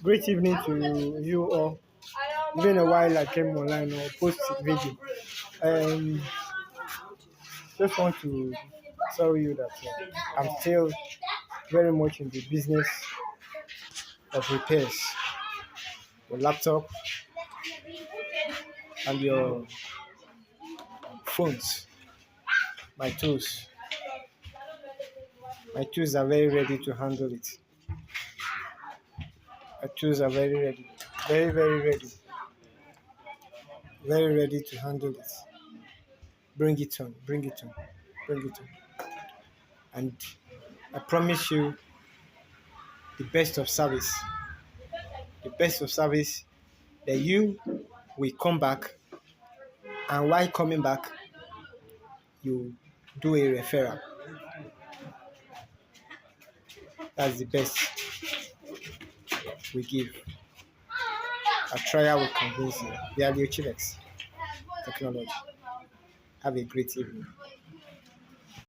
Great evening to you all. It's been a while I came online or post video. Um, just want to tell you that I'm still very much in the business of repairs. Your laptop and your phones, my tools. My tools are very ready to handle it. My tools are very ready, very ready, very ready to handle it. Bring it on, bring it on, bring it on. And I promise you the best of service. The best of service that you will come back, and while coming back, you do a referral. That's the best we give. A trial will convince you. Value Chilex Technology. Have a great evening.